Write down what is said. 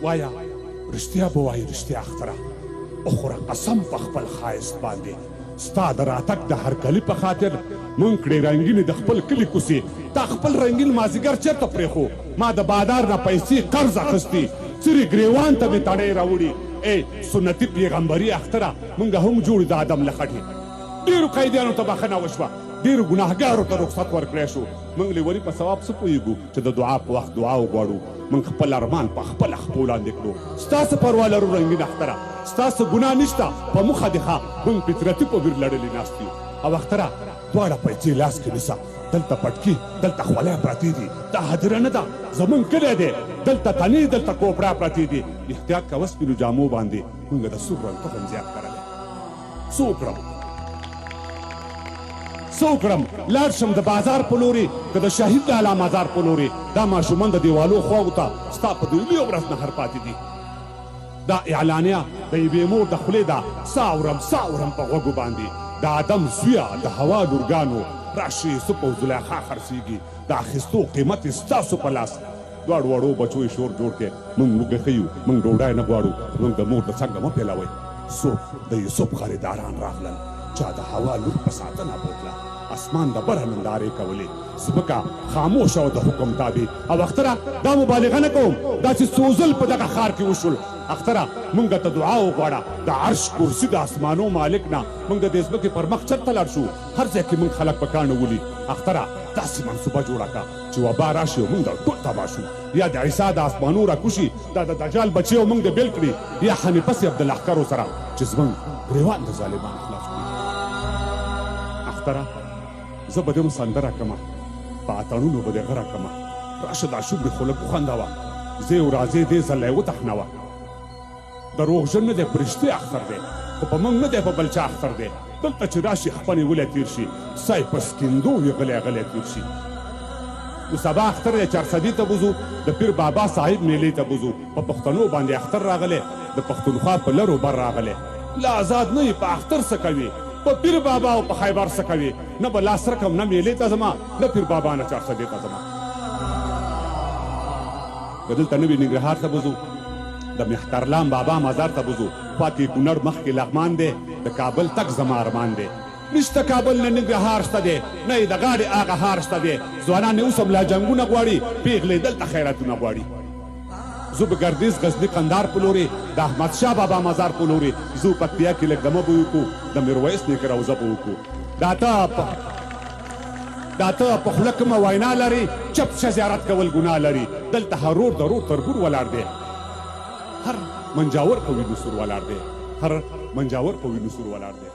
وایا رښتیا به وایي رښتیا اختره وخوره قسم په خپل ښایست باندې ستا د راتګ د هرکلي په خاطر مونږ کړې رنګینې د خپل کلي کوڅې تا خپل رنګین مازدیګر چېرته پرېښو ما د بادار نه پیسې قرض اخیستي څرې ګریوان ته مې تڼۍ راوړي ای سنتي پیغمبري اختره مونږ هم جوړ د آدم له خټې ډېرو قیدیانو ته بخښنه وشوه ډېرو ګناهګارو ته رخصت ورکړی شو موږ لیوني په ثواب څه پوهېږو چې د دعا په وخت دعا وغواړو موږ خپل ارمان په خپله خپو لاندې کړو ستا څه پروا لرو رنګین اختره ستا څه ګناه نشته په موخه دې ښه موږ فطرتي په بیر لړلې ناست یو او اختره دواړه پیسې لاس کې نیسه دلته پټکي دلته خولۍ پرتې دي دا هدیره نه ده زمونږ کلی دی دلته تنې دلته کوپړه پرتې دي احتیاط کوه سپینو جامو باندې موږ د سور رنګ تخم زیات کړلی څه وکړم څه وکړم لاړ شم د بازار په لورې که د شهید لالا مزار په لورې دا ماشومان د دیوالو خواو ته ستا په دویلي ورځ نه هر پاتې دي دا اعلانیه د یوې مور د خولې ده سا اورم په غوږو باندې د آدم زویه د هوا لورګانو راشي یوسف او زلیخا خرڅېږي د اخیستو قیمت یې ستاسو په لاس دواړو وړو بچو یې شور جوړ کړې موږ وږی ښه یو موږ ډوډۍ نه غواړو موږ د مور د څنګه مه پیلوئ څوک د یوسف خریداران راغلل چا د هوا لور په ساتنه بوتله اسمان د بره نندارې کولې ځمکه خاموشه او د حکم تابع او اختره دا مبالغه نه کوم دا چې څو ځل په دغه ښار کې وشول اختره مونږ ته دعا وغواړه د عرش کرسي د اسمانو مالک نه مونږ د دې ځمکې پر مخ چرته لاړ شو هر ځای کې مونږ خلک په کاڼه ولي اختره داسې منصوبه جوړه کړه چې وبا راشي او مونږ ټول تباه شو یا د عیسی د اسمانو راکوشي دا د دجال بچي او مونږ د بیل کړي یا حنیفه صاحب د لښکرو سره چې زمونږ ګریوان د ظالمانو خلاص کړي اختره زه به دې هم سندره کړمه په اتڼونو به دې غره کړمه راشه دا شوبرې خو لږ وخندوه زه یو راځې دې ځله یې وتخنوه دروغجن نه دی په رښتیا اختر دی خو په موږ نه دی په بل چا اختر دی دلته چې راشي خپلې ولی تېر شي سای په سکندو وي غلی غلی تېر شي نو سبا اختر دی چارسدي ته بوځو د پیر بابا صاحب میلې ته بوځو په پښتنو باندې اختر راغلی د پښتونخوا په لرو بر راغلی لا آزاد نه یې په اختر څه کوي په پیر بابا او په خیبر څه کوي نه به لاس رکم نه میلې ته ځما نه پیر بابا نه چارسدي ته ځما که دلته نه وي ننګرهار ته بوځو د مهترلام بابا مزار ته بوځو خوا کې کونړ مخکې لغمان دی د کابل تک زما ارمان دی نشته کابل نه ننګرهار شته دی نه یې د غاړې هغه هار شته دی ځوانان یې اوس هم لا جنګونه غواړي پیغلې دلته خیراتونه غواړي زه به ګردیز غزني قندار په لورې د احمدشاه بابا مزار په لورې زه پکتیا کې لږ دمه به وکړو د میرویس نیکه روضه به وکړو دا ته په خوله کومه وینا لري چپ شه زیارت کول ګناه لري دلته هر رور د رور تربور ولاړ دی هر منجاور په وینو سور ولاړ دی